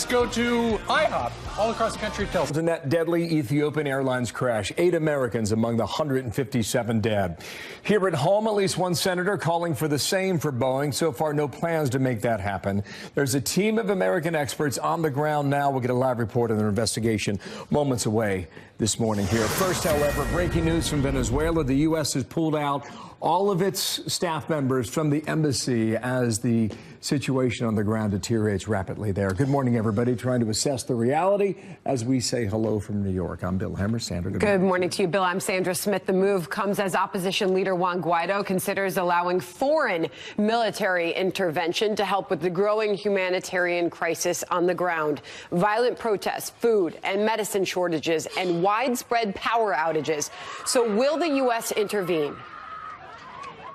go to IHOP all across the country. In that deadly Ethiopian Airlines crash, 8 Americans among the 157 dead. Here at home, at least one senator calling for the same for Boeing. So far, no plans to make that happen. There's a team of American experts on the ground now. We'll get a live report on their investigation moments away this morning here. First, however, breaking news from Venezuela. The U.S. has pulled out all of its staff members from the embassy as the situation on the ground deteriorates rapidly there. Good morning, everybody. Trying to assess the reality as we say hello from New York. I'm Bill Hemmer. Sandra, good morning to you, Bill. I'm Sandra Smith. The move comes as opposition leader Juan Guaido considers allowing foreign military intervention to help with the growing humanitarian crisis on the ground. Violent protests, food and medicine shortages, and widespread power outages. So will the U.S. intervene?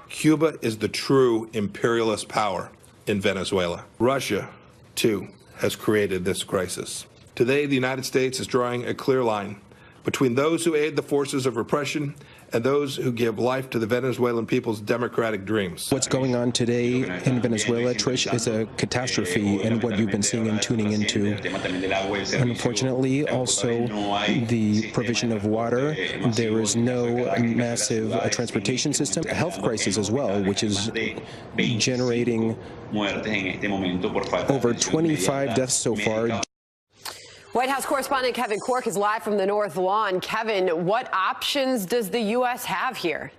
Cuba is the true imperialist power in Venezuela. Russia, too, has created this crisis. Today, the United States is drawing a clear line between those who aid the forces of repression and those who give life to the Venezuelan people's democratic dreams. What's going on today in Venezuela, Trish, is a catastrophe in what you've been seeing and tuning into. Unfortunately, also the provision of water. There is no massive transportation system. A health crisis as well, which is generating over 25 deaths so far. White House correspondent Kevin Corke is live from the North Lawn. Kevin, what options does the U.S. have here?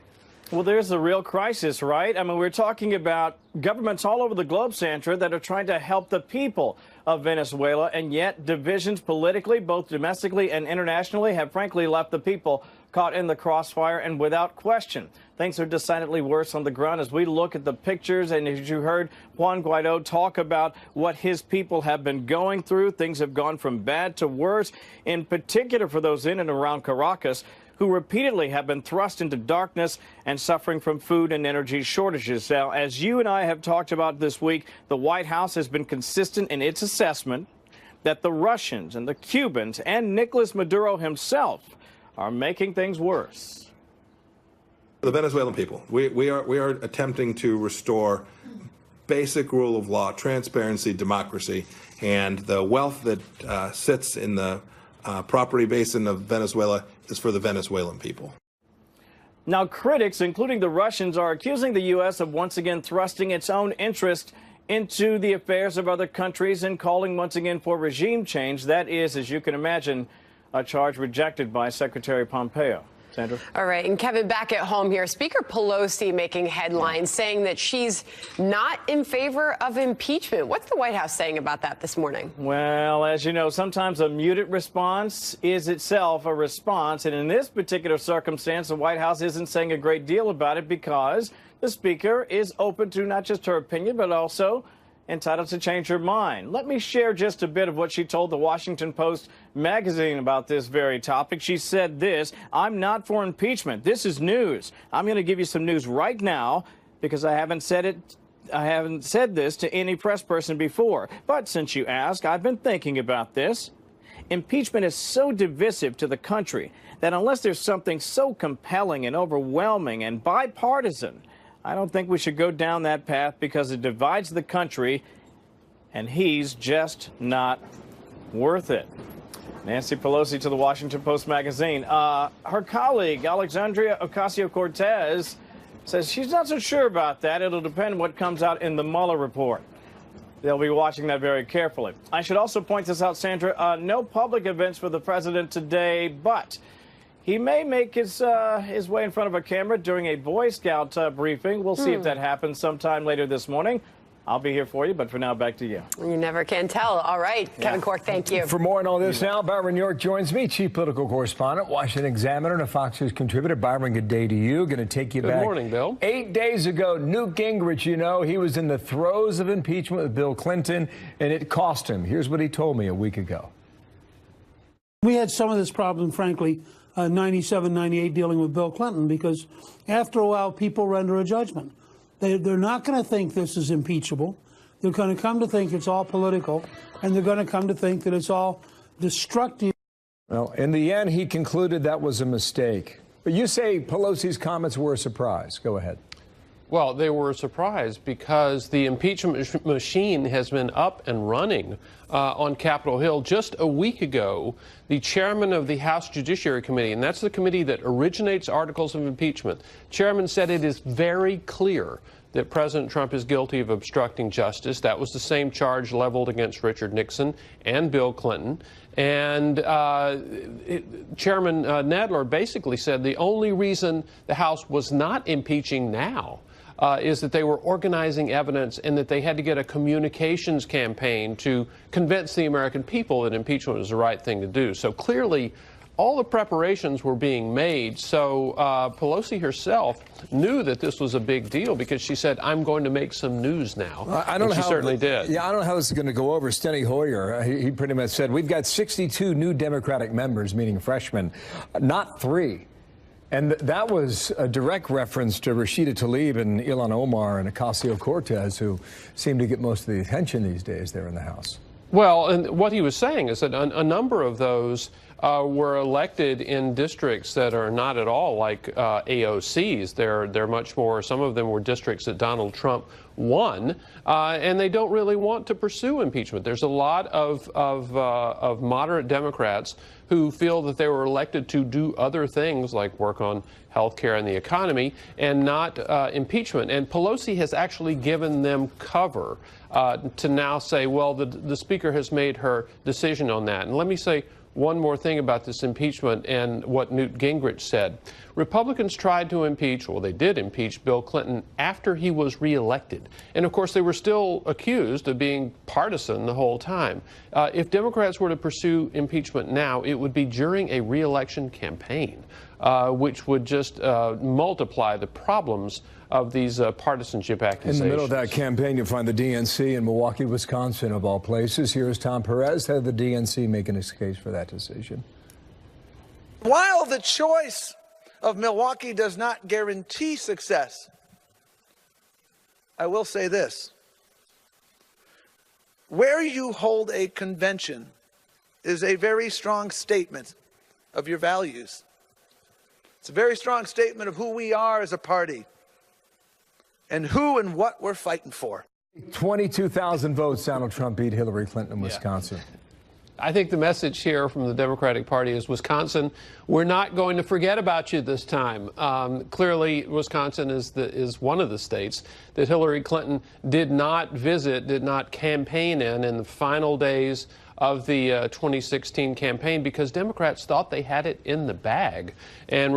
Well, there's a real crisis, right? I mean, we're talking about governments all over the globe, Sandra, that are trying to help the people of Venezuela, and yet divisions politically, both domestically and internationally, have frankly left the people caught in the crossfire, and without question, things are decidedly worse on the ground as we look at the pictures. And as you heard Juan Guaido talk about what his people have been going through, things have gone from bad to worse, in particular for those in and around Caracas, who repeatedly have been thrust into darkness and suffering from food and energy shortages. Now, as you and I have talked about this week, the White House has been consistent in its assessment that the Russians and the Cubans and Nicolas Maduro himself are making things worse. The Venezuelan people, we are attempting to restore basic rule of law, transparency, democracy, and the wealth that sits in the property basin of Venezuela is for the Venezuelan people. Now, critics, including the Russians, are accusing the U.S. of once again thrusting its own interest into the affairs of other countries and calling once again for regime change. That is, as you can imagine, a charge rejected by Secretary Pompeo. Sandra? All right. And Kevin, back at home here, Speaker Pelosi making headlines saying that she's not in favor of impeachment. What's the White House saying about that this morning? Well, as you know, sometimes a muted response is itself a response. And in this particular circumstance, the White House isn't saying a great deal about it because the Speaker is open to not just her opinion, but also entitled to change her mind. Let me share just a bit of what she told the Washington Post magazine about this very topic. She said this: "I'm not for impeachment. This is news. I'm going to give you some news right now because I haven't said this to any press person before. But since you ask, I've been thinking about this. Impeachment is so divisive to the country that unless there's something so compelling and overwhelming and bipartisan, I don't think we should go down that path because it divides the country, and he's just not worth it." Nancy Pelosi to the Washington Post magazine. Her colleague, Alexandria Ocasio-Cortez, says she's not so sure about that. It'll depend on what comes out in the Mueller report. They'll be watching that very carefully. I should also point this out, Sandra. No public events for the president today, but he may make his way in front of a camera during a Boy Scout briefing. We'll see if that happens sometime later this morning. I'll be here for you, but for now, back to you. You never can tell. All right, Kevin Corke, thank you. For more on all this now, Byron York joins me, chief political correspondent, Washington Examiner, and a Fox News contributor. Byron, good day to you. Going to take you back. Good morning, Bill. 8 days ago, Newt Gingrich, you know, he was in the throes of impeachment with Bill Clinton, and it cost him. Here's what he told me a week ago. We had some of this problem, frankly, 97, 98, dealing with Bill Clinton, because after a while, people render a judgment. They're not going to think this is impeachable. They're going to come to think it's all political, and they're going to come to think that it's all destructive. Well, in the end, he concluded that was a mistake. But you say Pelosi's comments were a surprise. Go ahead. Well, they were surprised because the impeachment machine has been up and running on Capitol Hill. Just a week ago, the chairman of the House Judiciary Committee, and that's the committee that originates articles of impeachment, chairman said it is very clear that President Trump is guilty of obstructing justice. That was the same charge leveled against Richard Nixon and Bill Clinton. And Chairman Nadler basically said the only reason the House was not impeaching now is that they were organizing evidence and that they had to get a communications campaign to convince the American people that impeachment was the right thing to do. So clearly, all the preparations were being made. So Pelosi herself knew that this was a big deal because she said, I'm going to make some news now. I don't know she certainly did. Yeah, I don't know how this is going to go over. Steny Hoyer, he pretty much said, we've got 62 new Democratic members, meaning freshmen, not 3. And that was a direct reference to Rashida Tlaib and Ilhan Omar and Ocasio-Cortez, who seem to get most of the attention these days there in the House. Well, and what he was saying is that a number of those were elected in districts that are not at all like AOCs. They're much more, some of them were districts that Donald Trump won, and they don't really want to pursue impeachment. There's a lot of moderate Democrats who feel that they were elected to do other things like work on health care and the economy and not impeachment. And Pelosi has actually given them cover to now say, well, the Speaker has made her decision on that. And let me say one more thing about this impeachment and what Newt Gingrich said. Republicans tried to impeach, well, they did impeach Bill Clinton after he was reelected. And of course, they were still accused of being partisan the whole time. If Democrats were to pursue impeachment now, it would be during a reelection campaign, which would just multiply the problems of these partisanship accusations. In the middle of that campaign, you'll find the DNC in Milwaukee, Wisconsin, of all places. Here's Tom Perez, head of the DNC, making his case for that decision. While the choice of Milwaukee does not guarantee success, I will say this. Where you hold a convention is a very strong statement of your values. It's a very strong statement of who we are as a party and who and what we're fighting for. 22,000 votes, Donald Trump beat Hillary Clinton in Wisconsin. Yeah. I think the message here from the Democratic Party is, Wisconsin, we're not going to forget about you this time. Clearly, Wisconsin is one of the states that Hillary Clinton did not visit, did not campaign in the final days of the 2016 campaign because Democrats thought they had it in the bag. And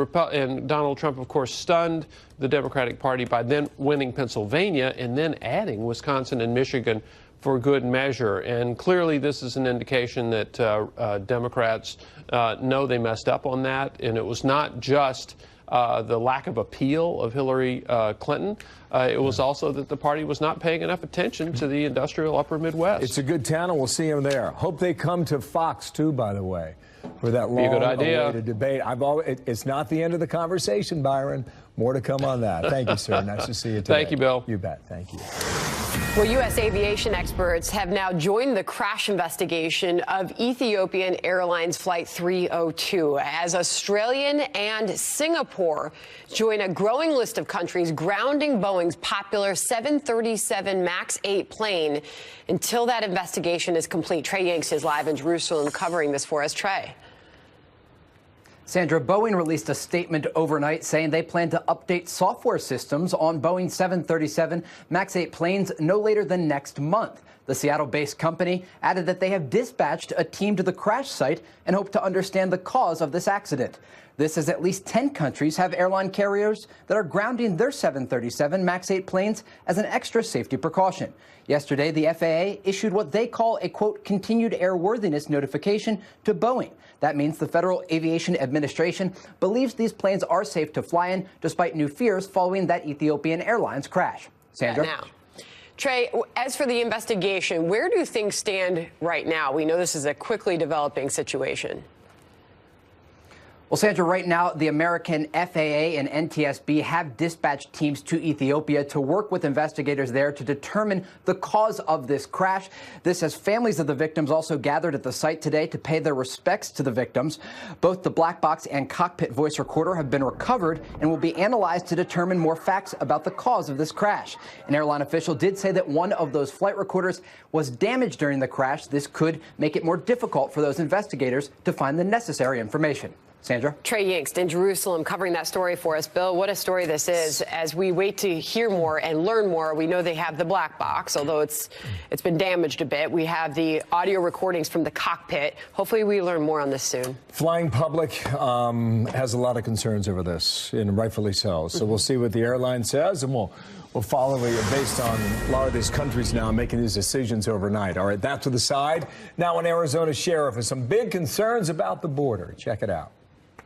Donald Trump, of course, stunned the Democratic Party by then winning Pennsylvania and then adding Wisconsin and Michigan for good measure. And clearly this is an indication that Democrats know they messed up on that. And it was not just the lack of appeal of Hillary Clinton. It was also that the party was not paying enough attention to the industrial upper Midwest. It's a good town, and we'll see them there. Hope they come to Fox, too, by the way, for that long-awaited debate. It's not the end of the conversation, Byron. More to come on that. Thank you, sir. Nice to see you today. Thank you, Bill. You bet. Thank you. Well, U.S. aviation experts have now joined the crash investigation of Ethiopian Airlines Flight 302 as Australian and Singapore join a growing list of countries grounding Boeing's popular 737 MAX 8 plane until that investigation is complete. Trey Yanks is live in Jerusalem covering this for us. Trey. Sandra, Boeing released a statement overnight saying they plan to update software systems on Boeing's 737 MAX 8 planes no later than next month. The Seattle-based company added that they have dispatched a team to the crash site and hope to understand the cause of this accident. This as at least 10 countries have airline carriers that are grounding their 737 MAX 8 planes as an extra safety precaution. Yesterday, the FAA issued what they call a, quote, continued airworthiness notification to Boeing. That means the Federal Aviation Administration believes these planes are safe to fly in, despite new fears following that Ethiopian Airlines crash. Sandra? Now, Trey, as for the investigation, where do things stand right now? We know this is a quickly developing situation. Well, Sandra, right now, the American FAA and NTSB have dispatched teams to Ethiopia to work with investigators there to determine the cause of this crash. This as families of the victims also gathered at the site today to pay their respects to the victims. Both the black box and cockpit voice recorder have been recovered and will be analyzed to determine more facts about the cause of this crash. An airline official did say that one of those flight recorders was damaged during the crash. This could make it more difficult for those investigators to find the necessary information. Sandra? Trey Yingst in Jerusalem covering that story for us. Bill, what a story this is. As we wait to hear more and learn more, we know they have the black box, although it's been damaged a bit. We have the audio recordings from the cockpit. Hopefully we learn more on this soon. Flying public has a lot of concerns over this, and rightfully so. So we'll see what the airline says, and we'll follow it based on a lot of these countries now making these decisions overnight. All right, that to the side. Now an Arizona sheriff has some big concerns about the border. Check it out.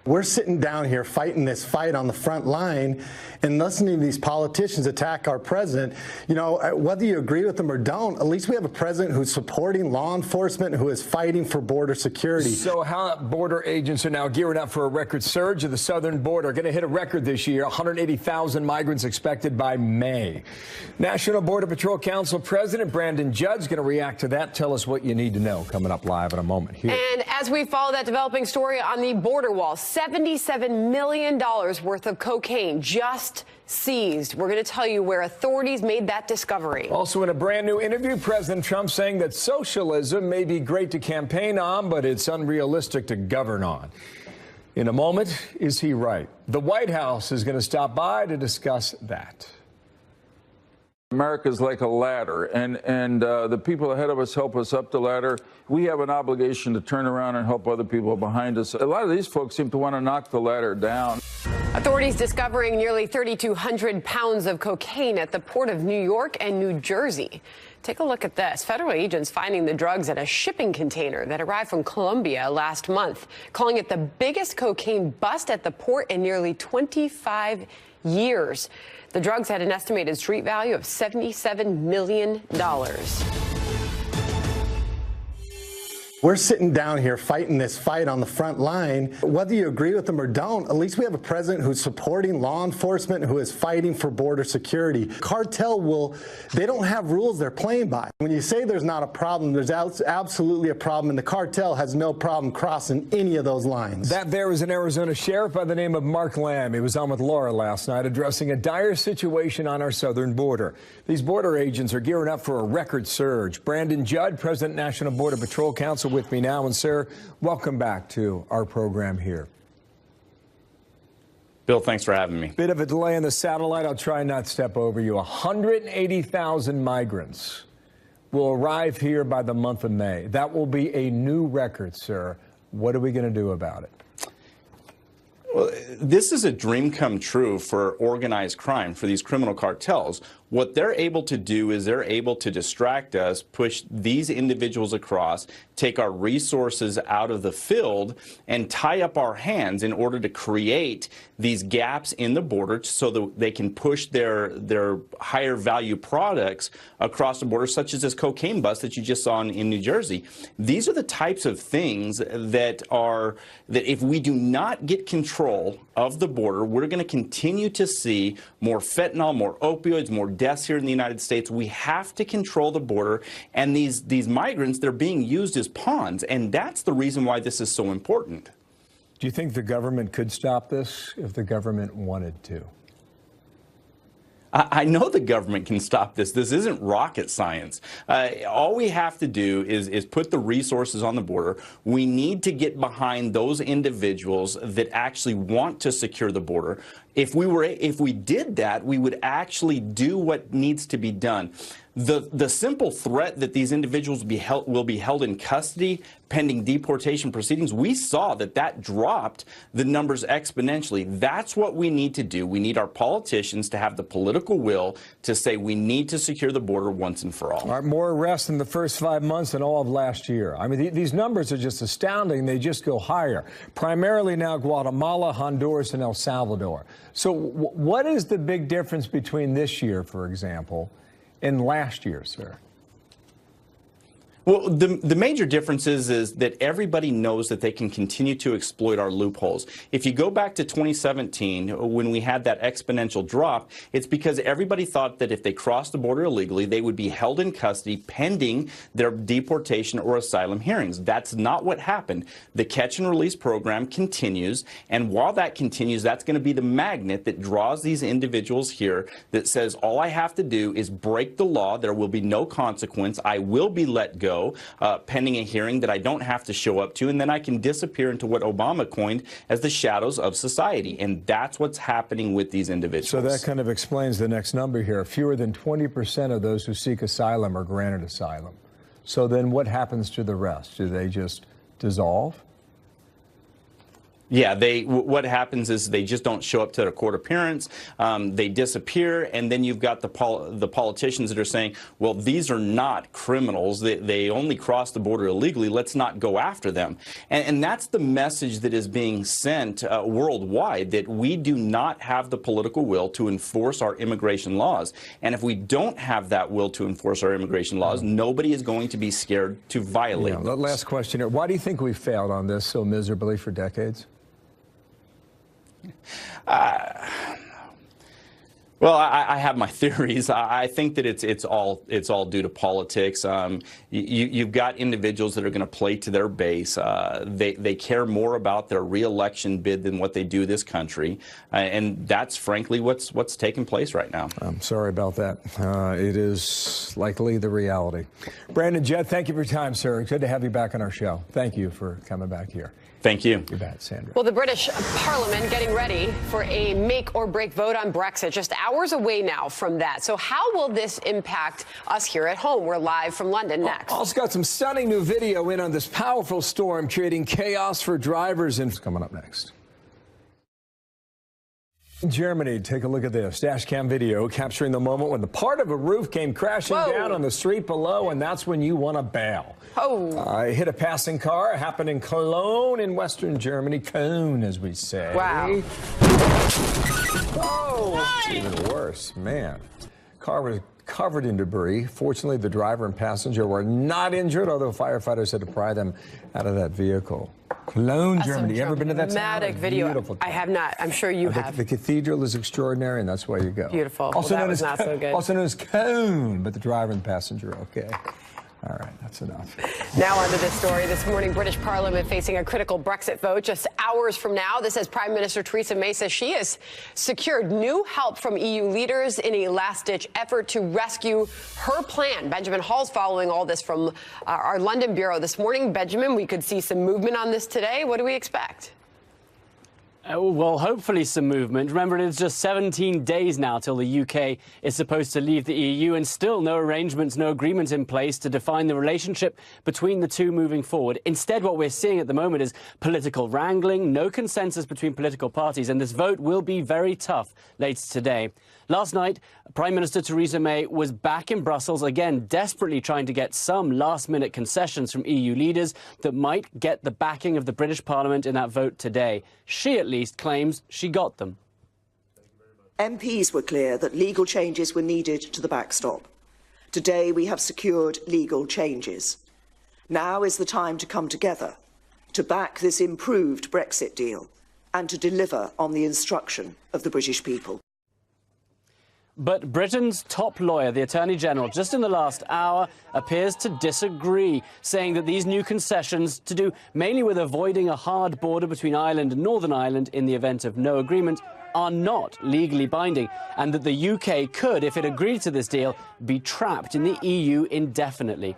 We're sitting down here fighting this fight on the front line and listening to these politicians attack our president. You know, whether you agree with them or don't, at least we have a president who's supporting law enforcement, who is fighting for border security. So how border agents are now gearing up for a record surge of the southern border. Going to hit a record this year, 180,000 migrants expected by May. National Border Patrol Council President Brandon Judd's going to react to that. Tell us what you need to know. Coming up live in a moment here. And as we follow that developing story on the border wall, $77 million worth of cocaine just seized. We're going to tell you where authorities made that discovery. Also in a brand new interview, President Trump saying that socialism may be great to campaign on, but it's unrealistic to govern on. In a moment, is he right? The White House is going to stop by to discuss that. America's like a ladder, and the people ahead of us help us up the ladder. We have an obligation to turn around and help other people behind us. A lot of these folks seem to want to knock the ladder down. Authorities discovering nearly 3,200 pounds of cocaine at the port of New York and New Jersey. Take a look at this. Federal agents finding the drugs at a shipping container that arrived from Colombia last month, calling it the biggest cocaine bust at the port in nearly 25 years. The drugs had an estimated street value of $77 million. We're sitting down here fighting this fight on the front line. Whether you agree with them or don't, at least we have a president who's supporting law enforcement, who is fighting for border security. Cartel they don't have rules they're playing by. When you say there's not a problem, there's absolutely a problem, and the cartel has no problem crossing any of those lines. That there was an Arizona sheriff by the name of Mark Lamb. He was on with Laura last night addressing a dire situation on our southern border. These border agents are gearing up for a record surge. Brandon Judd, President National Border Patrol Council, with me now. And sir, welcome back to our program here. Bill, thanks for having me. Bit of a delay in the satellite. I'll try not to step over you. 180,000 migrants will arrive here by the month of May. That will be a new record, sir. What are we going to do about it? Well, this is a dream come true for organized crime, for these criminal cartels. What they're able to do is they're able to distract us, push these individuals across, take our resources out of the field, and tie up our hands in order to create these gaps in the border so that they can push their higher value products across the border, such as this cocaine bust that you just saw in New Jersey. These are the types of things that if we do not get control of the border, we're going to continue to see more fentanyl, more opioids, more deaths here in the United States. We have to control the border, and these migrants, they're being used as pawns, and that's the reason why this is so important. Do you think the government could stop this if the government wanted to? I know the government can stop this. This isn't rocket science. All we have to do is put the resources on the border. We need to get behind those individuals that actually want to secure the border. If we did that, we would actually do what needs to be done. The simple threat that these individuals will be held in custody pending deportation proceedings, we saw that dropped the numbers exponentially. That's what we need to do. We need our politicians to have the political will to say we need to secure the border once and for all. All right, more arrests in the first 5 months than all of last year. I mean, these numbers are just astounding. They just go higher. Primarily now Guatemala, Honduras, and El Salvador. So what is the big difference between this year, for example, and last year, sir? Well, the major difference is that everybody knows that they can continue to exploit our loopholes. If you go back to 2017, when we had that exponential drop, it's because everybody thought that if they crossed the border illegally, they would be held in custody pending their deportation or asylum hearings. That's not what happened. The catch and release program continues, and while that continues, that's going to be the magnet that draws these individuals here that says, all I have to do is break the law, there will be no consequence, I will be let go. Pending a hearing that I don't have to show up to, and then I can disappear into what Obama coined as the shadows of society. And that's what's happening with these individuals. So that kind of explains the next number here. Fewer than 20% of those who seek asylum are granted asylum. So then what happens to the rest? Do they just dissolve? Yeah, what happens is they just don't show up to their court appearance. They disappear, and then you've got the politicians that are saying, well, these are not criminals. They only crossed the border illegally. Let's not go after them. And that's the message that is being sent worldwide, that we do not have the political will to enforce our immigration laws. And if we don't have that will to enforce our immigration laws, nobody is going to be scared to violate them. Last question here. Why do you think we failed on this so miserably for decades? Well, I have my theories. I think that it's all due to politics. You've got individuals that are going to play to their base. They care more about their re-election bid than what they do this country, and that's frankly what's taking place right now. I'm sorry about that. It is likely the reality. Brandon Jett, thank you for your time, sir. Good to have you back on our show. Thank you for coming back here. Thank you. You bet, Sandra. Well, the British Parliament getting ready for a make or break vote on Brexit, just hours away now from that. So how will this impact us here at home? We're live from London next. Also got some stunning new video in on this powerful storm creating chaos for drivers, and coming up next. In Germany, take a look at this dashcam video capturing the moment when the part of a roof came crashing down on the street below, and that's when you want to bail. It hit a passing car. It happened in Cologne in western Germany. Cologne, as we say. Wow. It's even worse, man. Car was covered in debris. Fortunately, the driver and passenger were not injured, although firefighters had to pry them out of that vehicle. Cologne, Germany. You ever been to that town? Dramatic video. Beautiful town. I have not. I'm sure you have. The cathedral is extraordinary, and that's why you go. Beautiful. Also Well, that known was as not so good. Also known as Cologne, but the driver and passenger, okay. All right, that's enough. Now on to this story. This morning, British Parliament facing a critical Brexit vote just hours from now. This as Prime Minister Theresa May says she has secured new help from EU leaders in a last-ditch effort to rescue her plan. Benjamin Hall's following all this from our London bureau this morning. Benjamin, we could see some movement on this today. What do we expect? Well, hopefully some movement. Remember, it's just 17 days now till the UK is supposed to leave the EU, and still no arrangements, no agreement in place to define the relationship between the two moving forward. Instead, what we're seeing at the moment is political wrangling, no consensus between political parties, and this vote will be very tough later today. Last night, Prime Minister Theresa May was back in Brussels, again desperately trying to get some last-minute concessions from EU leaders that might get the backing of the British Parliament in that vote today. She, at least, claims she got them. MPs were clear that legal changes were needed to the backstop. Today, we have secured legal changes. Now is the time to come together, to back this improved Brexit deal, and to deliver on the instruction of the British people. But Britain's top lawyer, the Attorney General, just in the last hour, appears to disagree, saying that these new concessions, to do mainly with avoiding a hard border between Ireland and Northern Ireland in the event of no agreement, are not legally binding, and that the UK could, if it agreed to this deal, be trapped in the EU indefinitely.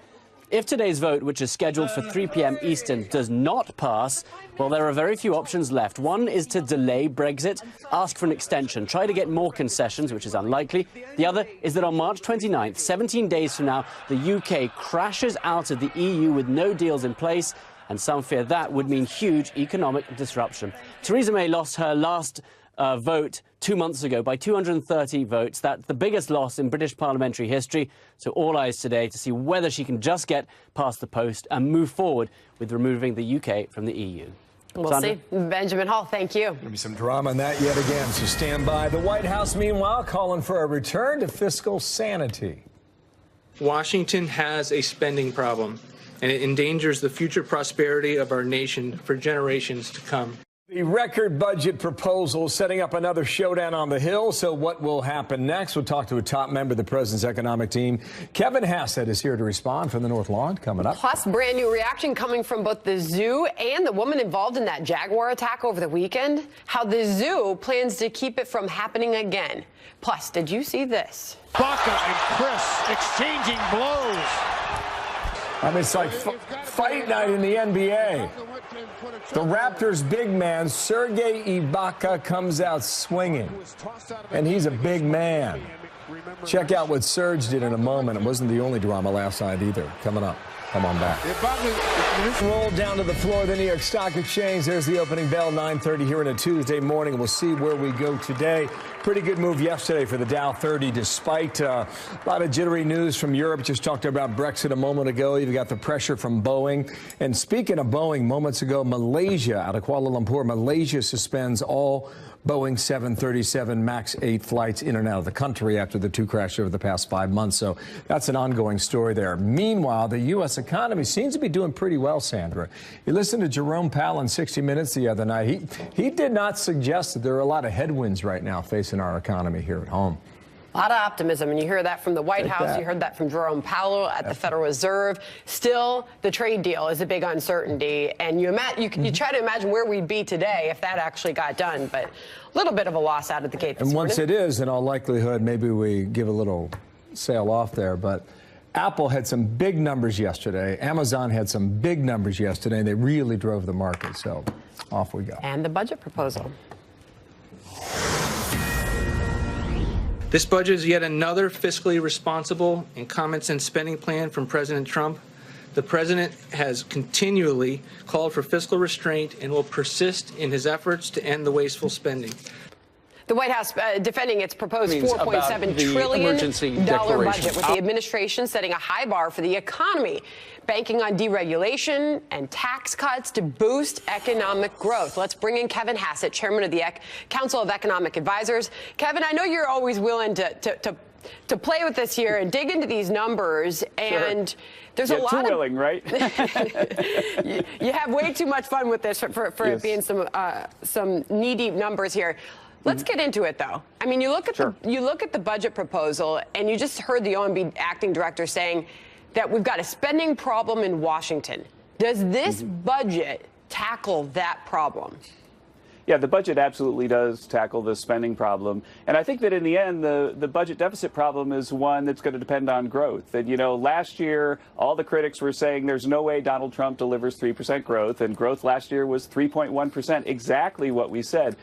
If today's vote, which is scheduled for 3 p.m. Eastern, does not pass, well, there are very few options left. One is to delay Brexit, ask for an extension, try to get more concessions, which is unlikely. The other is that on March 29th, 17 days from now, the UK crashes out of the EU with no deals in place, and some fear that would mean huge economic disruption. Theresa May lost her last vote 2 months ago by 230 votes. That's the biggest loss in British parliamentary history. So all eyes today to see whether she can just get past the post and move forward with removing the UK from the EU. We'll Sandra? see. Benjamin Hall, thank you. There'll be some drama on that yet again, so stand by. The White House, meanwhile, calling for a return to fiscal sanity. Washington has a spending problem. and it endangers the future prosperity of our nation for generations to come. The record budget proposal setting up another showdown on the Hill. So what will happen next? We'll talk to a top member of the president's economic team. Kevin Hassett is here to respond from the North Lawn, coming up. Plus, brand new reaction coming from both the zoo and the woman involved in that jaguar attack over the weekend. How the zoo plans to keep it from happening again. Plus, did you see this? Baca and Chris exchanging blows. I mean, it's like fight night in the NBA. The Raptors' big man, Serge Ibaka, comes out swinging. And he's a big man. Check out what Serge did in a moment. It wasn't the only drama last night either. Coming up. Come on back. Roll down to the floor of the New York Stock Exchange. There's the opening bell, 9:30 here on a Tuesday morning. We'll see where we go today. Pretty good move yesterday for the Dow 30, despite a lot of jittery news from Europe. Just talked about Brexit a moment ago. You've got the pressure from Boeing. And speaking of Boeing, moments ago, Malaysia, out of Kuala Lumpur, Malaysia suspends all Boeing 737 MAX 8 flights in and out of the country after the two crashed over the past 5 months. So that's an ongoing story there. Meanwhile, the U.S. economy seems to be doing pretty well, Sandra. You listened to Jerome Powell in 60 Minutes the other night. He did not suggest that there are a lot of headwinds right now facing our economy here at home. A lot of optimism, and you hear that from the White House. You heard that from Jerome Powell at the Federal Reserve. Still, the trade deal is a big uncertainty, and you try to imagine where we'd be today if that actually got done, but a little bit of a loss out of the gate this morning. And once it is, in all likelihood, maybe we give a little sail off there, but Apple had some big numbers yesterday. Amazon had some big numbers yesterday, and they really drove the market, so off we go. And the budget proposal. This budget is yet another fiscally responsible and common sense spending plan from President Trump. The president has continually called for fiscal restraint and will persist in his efforts to end the wasteful spending. The White House defending its proposed $4.7 trillion budget, with the administration setting a high bar for the economy, banking on deregulation and tax cuts to boost economic growth. Let's bring in Kevin Hassett, chairman of the Council of Economic Advisors. Kevin, I know you're always willing to play with this here and dig into these numbers, and there's a lot too willing, right? you have way too much fun with this for it being some knee-deep numbers here. Let's get into it, though. I mean, you look at the budget proposal, and you just heard the OMB acting director saying that we've got a spending problem in Washington. Does this budget tackle that problem? Yeah, the budget absolutely does tackle the spending problem. And I think that in the end, the budget deficit problem is one that's going to depend on growth. And, you know, last year, all the critics were saying there's no way Donald Trump delivers 3% growth. And growth last year was 3.1%, exactly what we said.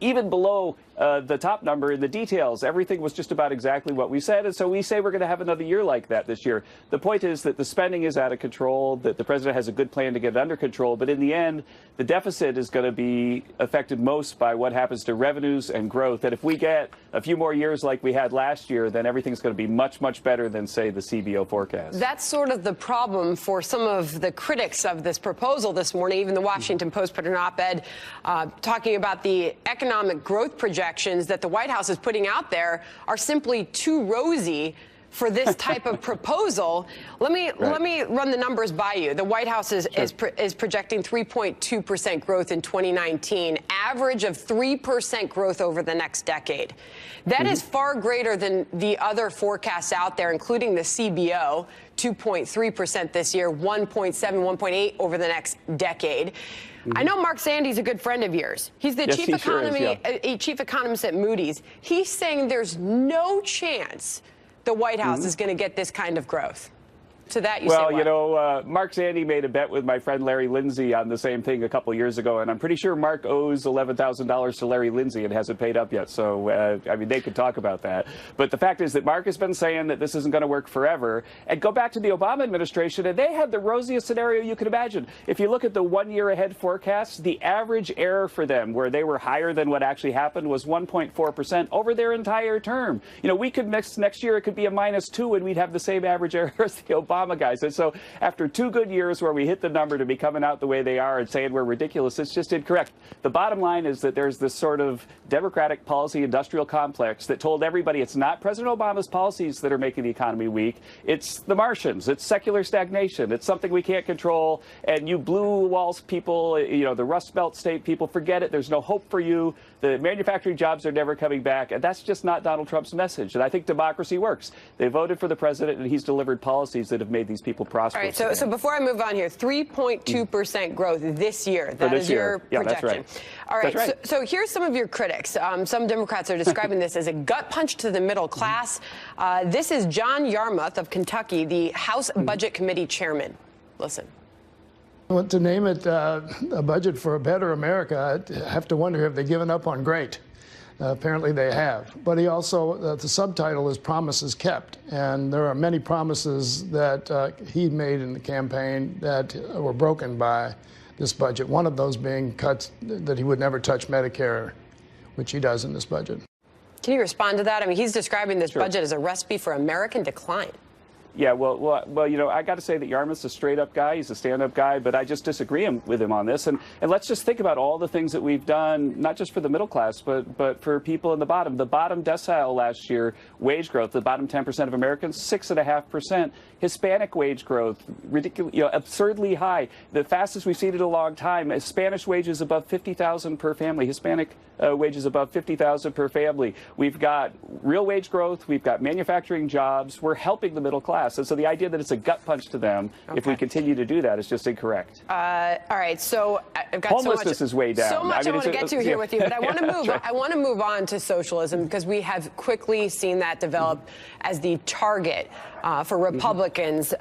Even below the top number in the details, everything was just about exactly what we said. And so we say we're going to have another year like that this year. The point is that the spending is out of control, that the president has a good plan to get it under control. But in the end, the deficit is going to be affected most by what happens to revenues and growth. And if we get a few more years like we had last year, then everything's going to be much, much better than, say, the CBO forecast. That's sort of the problem for some of the critics of this proposal this morning. Even the Washington Post put an op-ed talking about the economic growth projections that the White House is putting out there are simply too rosy for this type of proposal. Let me run the numbers by you. The White House is projecting 3.2% growth in 2019, average of 3% growth over the next decade. That is far greater than the other forecasts out there, including the CBO, 2.3% this year, 1.7, 1.8 over the next decade. I know Mark Sandy's a good friend of yours. He's the chief economist at Moody's. He's saying there's no chance the White House is going to get this kind of growth. To that you say what? Well, you know, Mark Sandy made a bet with my friend Larry Lindsay on the same thing a couple years ago, and I'm pretty sure Mark owes $11,000 to Larry Lindsay and hasn't paid up yet. So, I mean, they could talk about that. But the fact is that Mark has been saying that this isn't going to work forever. And go back to the Obama administration, and they had the rosiest scenario you could imagine. If you look at the 1 year ahead forecasts, the average error for them, where they were higher than what actually happened, was 1.4% over their entire term. You know, we could next year, it could be a -2, and we'd have the same average error as the Obama Obama guys. And so after 2 good years where we hit the number to be coming out the way they are and saying we're ridiculous, it's just incorrect. The bottom line is that there's this sort of Democratic policy industrial complex that told everybody it's not President Obama's policies that are making the economy weak. It's the Martians. It's secular stagnation. It's something we can't control. And you blue walls people, you know, the Rust Belt state people, forget it. There's no hope for you. The manufacturing jobs are never coming back. And that's just not Donald Trump's message. And I think democracy works. They voted for the president, and he's delivered policies that have made these people prosperous. All right, so before I move on here, 3.2% growth this year. That is your projection. That's right. All right, That's right. So here's some of your critics. Some Democrats are describing this as a gut punch to the middle class. This is John Yarmouth of Kentucky, the House Budget Committee chairman. Listen. Well, to name it a budget for a better America, I have to wonder, have they given up on great? Apparently they have. But he also, the subtitle is Promises Kept. And there are many promises that he made in the campaign that were broken by this budget. One of those being cuts that he would never touch Medicare, which he does in this budget. Can you respond to that? I mean, he's describing this budget as a recipe for American decline. Yeah, well, you know, I got to say that Yarmouth's a straight-up guy. He's a stand-up guy, but I just disagree with him on this. And let's just think about all the things that we've done, not just for the middle class, but for people in the bottom. The bottom decile last year, wage growth, the bottom 10% of Americans, 6.5%. Hispanic wage growth, ridiculous, you know, absurdly high. The fastest we've seen in a long time. Spanish wages above $50,000 per family. Hispanic wages above $50,000 per family. We've got real wage growth. We've got manufacturing jobs. We're helping the middle class. And so the idea that it's a gut punch to them, if we continue to do that, is just incorrect. All right, so I've got homelessness is way down. So much I want to get to here with you, but I want to move. Right. I want to move on to socialism because we have quickly seen that develop as the target for Republicans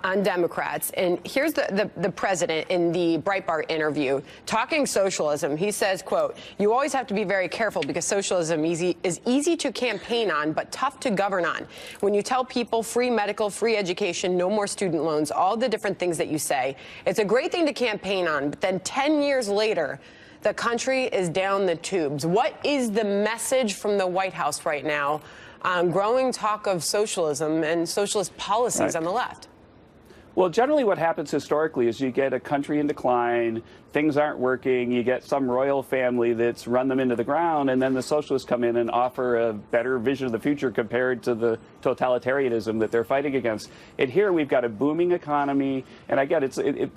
on Democrats. And here's the president in the Breitbart interview talking socialism. He says, quote, "You always have to be very careful because socialism is easy to campaign on, but tough to govern on. When you tell people free medical, free education, no more student loans, all the different things that you say, it's a great thing to campaign on. But then 10 years later, the country is down the tubes." What is the message from the White House right now on growing talk of socialism and socialist policies on the left? Well, generally what happens historically is you get a country in decline, things aren't working, you get some royal family that's run them into the ground, and then the socialists come in and offer a better vision of the future compared to the totalitarianism that they're fighting against. And here we've got a booming economy, and I get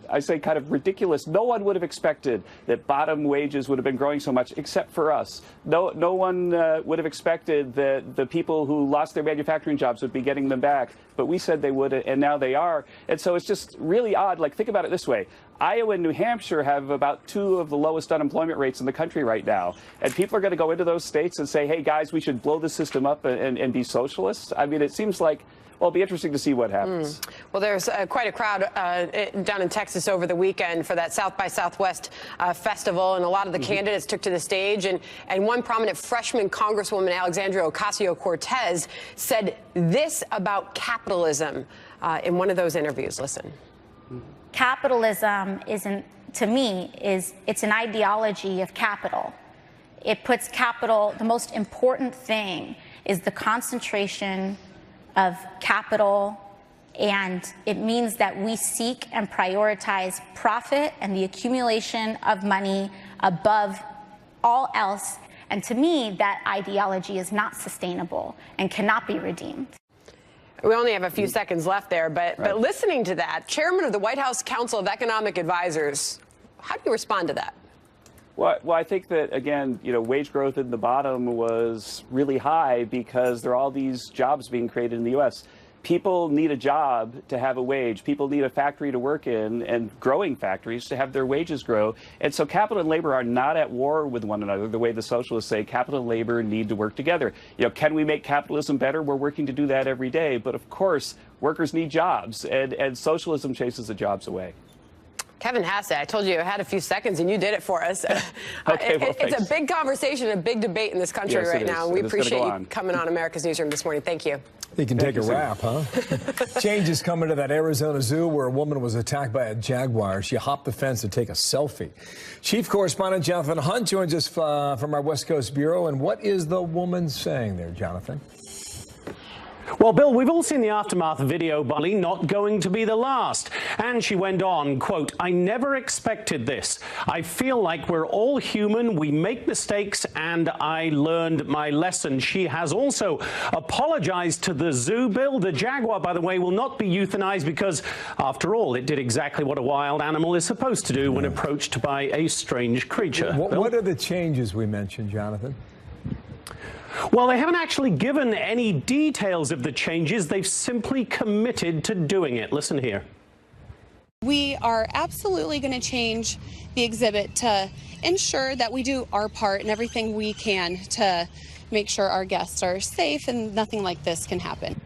I say kind of ridiculous. No one would have expected that bottom wages would have been growing so much except for us. No one would have expected that the people who lost their manufacturing jobs would be getting them back, but we said they would, and now they are. And so it's just really odd. Like, think about it this way. Iowa and New Hampshire have about 2 of the lowest unemployment rates in the country right now. And people are going to go into those states and say, hey, guys, we should blow the system up and be socialists. I mean, it seems like, well, it'll be interesting to see what happens. Well, there's quite a crowd down in Texas over the weekend for that South by Southwest festival, and a lot of the candidates took to the stage. And one prominent freshman Congresswoman, Alexandria Ocasio-Cortez, said this about capitalism in one of those interviews. Listen. Capitalism to me, it's an ideology of capital. It puts capital, the most important thing is the concentration of capital, and it means that we seek and prioritize profit and the accumulation of money above all else. And to me, that ideology is not sustainable and cannot be redeemed. We only have a few seconds left there, but listening to that, chairman of the White House Council of Economic Advisors, how do you respond to that? Well, I think that, again, you know, wage growth in the bottom was really high because there are all these jobs being created in the U.S. People need a job to have a wage. People need a factory to work in, and growing factories to have their wages grow. And so capital and labor are not at war with one another the way the socialists say capital and labor need to work together. You know, can we make capitalism better? We're working to do that every day. But of course, workers need jobs, and socialism chases the jobs away. Kevin Hassett, I told you I had a few seconds, and you did it for us. Okay, well, it's a big conversation, a big debate in this country right now. And we appreciate you coming on America's Newsroom this morning. Thank you. He can take a rap, huh? Changes coming to that Arizona zoo where a woman was attacked by a jaguar. She hopped the fence to take a selfie. Chief correspondent Jonathan Hunt joins us from our West Coast bureau. And what is the woman saying there, Jonathan? Well, Bill, we've all seen the aftermath video, but not going to be the last. And she went on, quote, "I never expected this. I feel like we're all human. We make mistakes, and I learned my lesson." She has also apologized to the zoo. Bill, the jaguar, by the way, will not be euthanized because, after all, it did exactly what a wild animal is supposed to do when approached by a strange creature. What are the changes we mentioned, Jonathan? Well, they haven't actually given any details of the changes. They've simply committed to doing it. Listen here. We are absolutely going to change the exhibit to ensure that we do our part and everything we can to make sure our guests are safe and nothing like this can happen.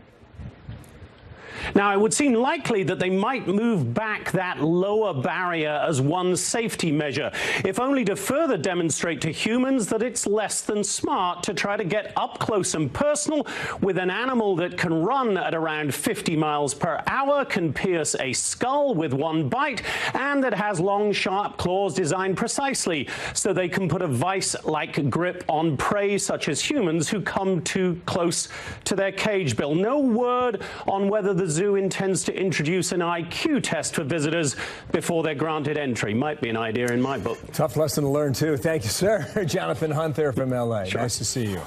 Now, it would seem likely that they might move back that lower barrier as one safety measure, if only to further demonstrate to humans that it's less than smart to try to get up close and personal with an animal that can run at around 50 miles per hour, can pierce a skull with one bite, and that has long, sharp claws designed precisely so they can put a vice-like grip on prey such as humans who come too close to their cage. Bill, no word on whether the zoo intends to introduce an IQ test for visitors before they're granted entry. Might be an idea in my book. Tough lesson to learn, too. Thank you, sir. Jonathan Hunt there from L.A. Sure. Nice to see you.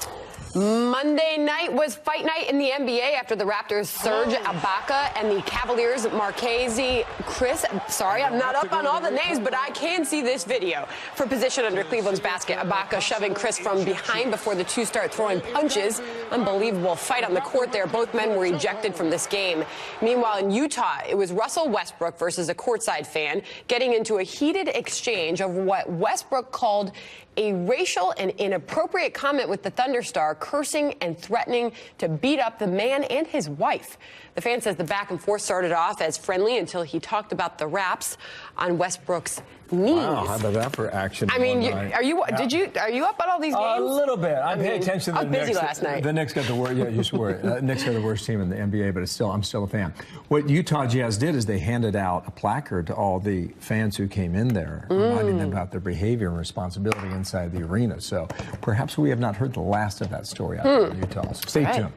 Monday night was fight night in the NBA after the Raptors' Serge Ibaka and the Cavaliers' Marchese Chris. Sorry, I'm not up on all the names, but I can see this video. For position under Cleveland's basket, Ibaka shoving Chris from behind before the two start throwing punches. Unbelievable fight on the court there. Both men were ejected from this game. Meanwhile, in Utah, it was Russell Westbrook versus a courtside fan getting into a heated exchange of what Westbrook called a racial and inappropriate comment with the Thunder star, cursing and threatening to beat up the man and his wife. The fan says the back and forth started off as friendly until he talked about the wraps on Westbrook's knees. Wow, how about that for action? I mean, are you up on all these games? A little bit. I paid attention to the Knicks. I was busy last night. The Knicks got the worst. Yeah, you swear. Knicks got the worst team in the NBA, but I'm still a fan. What Utah Jazz did is they handed out a placard to all the fans who came in there, reminding them about their behavior and responsibility inside the arena. So perhaps we have not heard the last of that story out there in Utah. So stay tuned.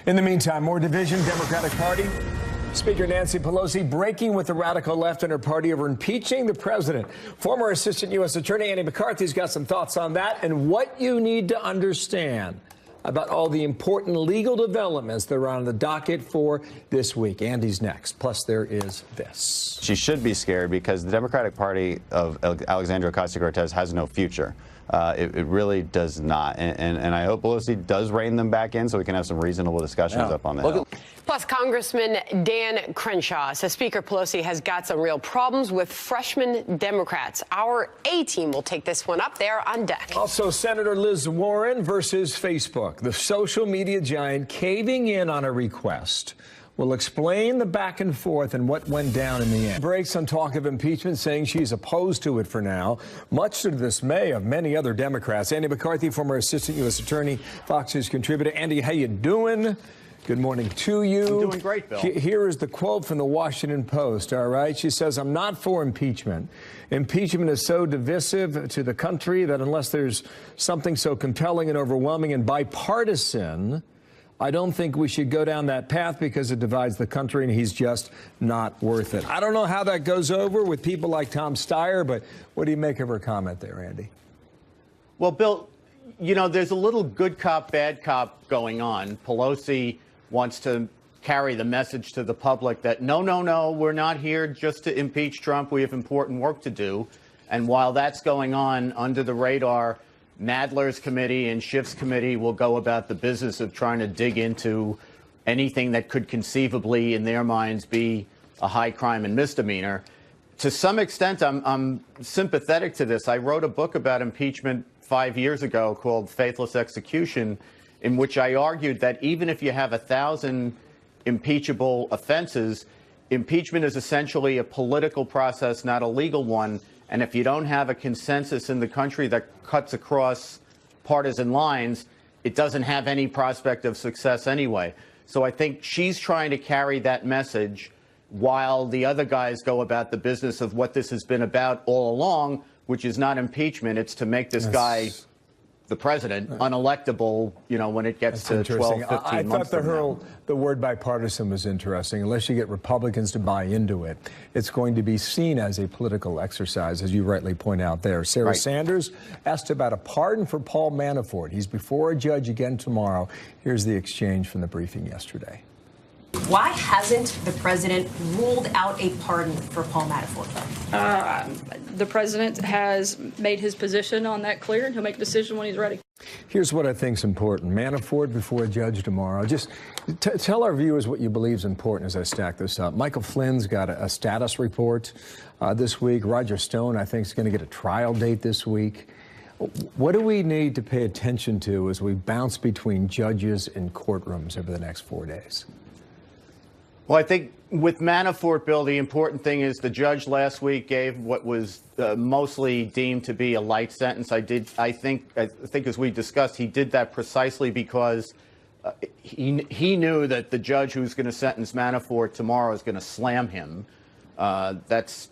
In the meantime, more division. Democratic Party. Speaker Nancy Pelosi breaking with the radical left and her party over impeaching the president. Former Assistant U.S. Attorney Andy McCarthy's got some thoughts on that and what you need to understand about all the important legal developments that are on the docket for this week. Andy's next. Plus, there is this. She should be scared because the Democratic Party of Alexandria Ocasio-Cortez has no future. It really does not. And I hope Pelosi does rein them back in so we can have some reasonable discussions up on the Hill. Plus, Congressman Dan Crenshaw says Speaker Pelosi has got some real problems with freshman Democrats. Our A-team will take this one up there on deck. Also, Senator Liz Warren versus Facebook. The social media giant caving in on a request. We'll explain the back and forth and what went down in the end. Breaks on talk of impeachment, saying she's opposed to it for now, much to the dismay of many other Democrats. Andy McCarthy, former Assistant U.S. Attorney, Fox News contributor. Andy, how you doing? Good morning to you. I'm doing great, Bill. Here is the quote from the Washington Post, all right? She says, "I'm not for impeachment. Impeachment is so divisive to the country that unless there's something so compelling and overwhelming and bipartisan, I don't think we should go down that path because it divides the country, and he's just not worth it." I don't know how that goes over with people like Tom Steyer, but what do you make of her comment there, Andy? Well, Bill, you know, there's a little good cop, bad cop going on. Pelosi wants to carry the message to the public that no, we're not here just to impeach Trump. We have important work to do. And while that's going on under the radar, Nadler's committee and Schiff's committee will go about the business of trying to dig into anything that could conceivably, in their minds, be a high crime and misdemeanor. To some extent, I'm sympathetic to this. I wrote a book about impeachment 5 years ago called Faithless Execution, in which I argued that even if you have 1,000 impeachable offenses, impeachment is essentially a political process, not a legal one. And if you don't have a consensus in the country that cuts across partisan lines, it doesn't have any prospect of success anyway. So I think she's trying to carry that message while the other guys go about the business of what this has been about all along, which is not impeachment. It's to make this guy the president unelectable, when it gets to 12, 15 months. I thought the word bipartisan was interesting. Unless you get Republicans to buy into it, it's going to be seen as a political exercise, as you rightly point out there. Sarah Sanders asked about a pardon for Paul Manafort. He's before a judge again tomorrow. Here's the exchange from the briefing yesterday. Why hasn't the president ruled out a pardon for Paul Manafort? The president has made his position on that clear, and he'll make a decision when he's ready. Here's what I think is important. Manafort before a judge tomorrow. Just tell our viewers what you believe is important as I stack this up. Michael Flynn's got a status report this week. Roger Stone, I think, is going to get a trial date this week. What do we need to pay attention to as we bounce between judges and courtrooms over the next 4 days? Well, I think with Manafort, Bill, the important thing is the judge last week gave what was mostly deemed to be a light sentence. I think as we discussed, he did that precisely because he knew that the judge who's going to sentence Manafort tomorrow is going to slam him. That's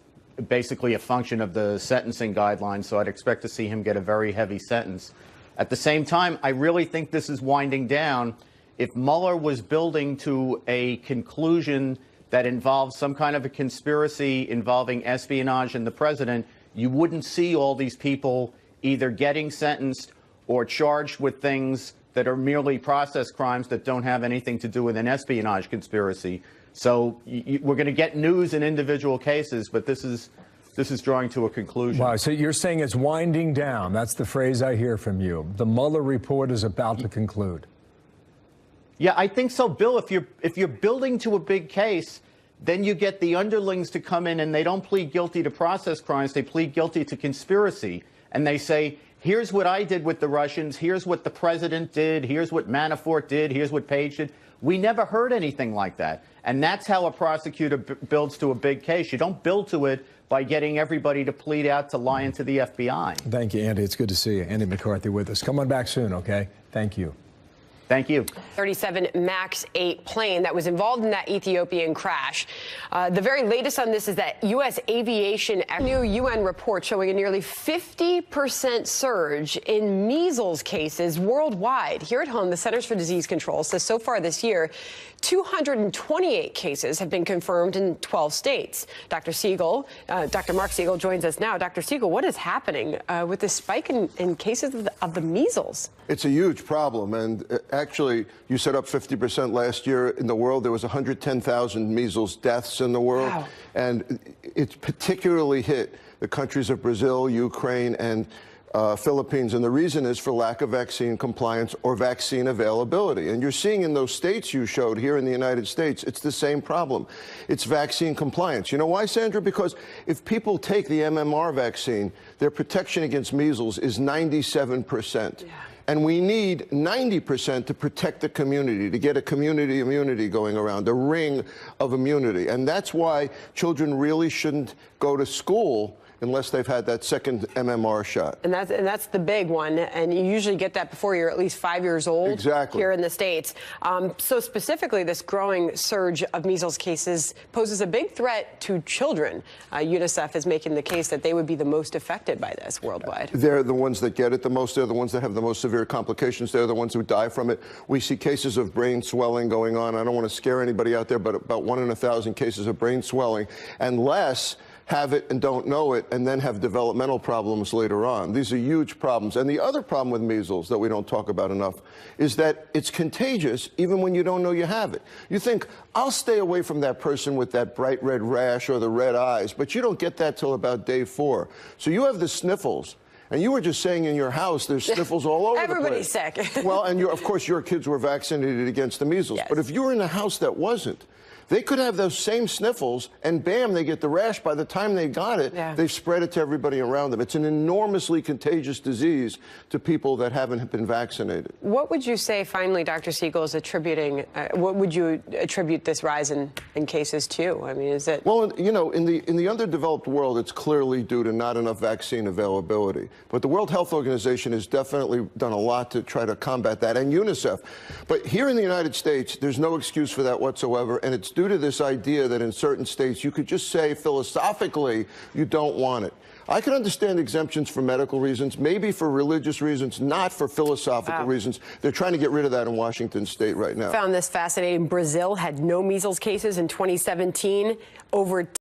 basically a function of the sentencing guidelines, so I'd expect to see him get a very heavy sentence. At the same time, I really think this is winding down. If Mueller was building to a conclusion that involves some kind of a conspiracy involving espionage and the president, you wouldn't see all these people either getting sentenced or charged with things that are merely process crimes that don't have anything to do with an espionage conspiracy. So we're going to get news in individual cases, but this is drawing to a conclusion. Wow, so you're saying it's winding down. That's the phrase I hear from you. The Mueller report is about to conclude. Yeah, I think so, Bill. If you're building to a big case, then you get the underlings to come in and they don't plead guilty to process crimes. They plead guilty to conspiracy. And they say, here's what I did with the Russians. Here's what the president did. Here's what Manafort did. Here's what Page did. We never heard anything like that. And that's how a prosecutor builds to a big case. You don't build to it by getting everybody to plead out to lying to the FBI. Thank you, Andy. It's good to see you. Andy McCarthy with us. Come on back soon, okay? Thank you. Thank you. 37 MAX 8 plane that was involved in that Ethiopian crash. The very latest on this is that U.S. aviation, a new UN report showing a nearly 50% surge in measles cases worldwide. Here at home, the Centers for Disease Control says so far this year, 228 cases have been confirmed in 12 states. Dr. Mark Siegel joins us now. Dr. Siegel, what is happening with this spike in cases of the measles? It's a huge problem. And actually, you set up 50% last year in the world. There was 110,000 measles deaths in the world. Wow. And it's particularly hit the countries of Brazil, Ukraine, and Philippines, and the reason is for lack of vaccine compliance or vaccine availability. And you're seeing in those states you showed here in the United States, it's the same problem. It's vaccine compliance. You know why, Sandra? Because if people take the MMR vaccine, their protection against measles is 97%. Yeah. And we need 90% to protect the community, to get a community immunity going around, a ring of immunity. And that's why children really shouldn't go to school unless they've had that second MMR shot. And that's the big one. And you usually get that before you're at least 5 years old. Exactly. Here in the States. So specifically, this growing surge of measles cases poses a big threat to children. UNICEF is making the case that they would be the most affected by this worldwide. They're the ones that get it the most. They're the ones that have the most severe complications. They're the ones who die from it. We see cases of brain swelling going on. I don't want to scare anybody out there, but about 1 in 1,000 cases of brain swelling, and less have it and don't know it, and then have developmental problems later on. These are huge problems. And the other problem with measles that we don't talk about enough is that it's contagious even when you don't know you have it. You think, I'll stay away from that person with that bright red rash or the red eyes, but you don't get that till about day 4. So you have the sniffles. And you were just saying in your house there's sniffles all over the place. Everybody's sick. Well, and of course your kids were vaccinated against the measles. Yes. But if you were in a house that wasn't, they could have those same sniffles, and bam, they get the rash. By the time they got it, they've spread it to everybody around them. It's an enormously contagious disease to people that haven't been vaccinated. What would you say, finally, Dr. Siegel, is attributing, what would you attribute this rise in cases to? I mean, is it? Well, you know, in the underdeveloped world, it's clearly due to not enough vaccine availability. But the World Health Organization has definitely done a lot to try to combat that, and UNICEF. But here in the United States, there's no excuse for that whatsoever, and it's due to this idea that in certain states you could just say philosophically you don't want it. I can understand exemptions for medical reasons, maybe for religious reasons, not for philosophical reasons. They're trying to get rid of that in Washington state right now. Found this fascinating. Brazil had no measles cases in 2017. Over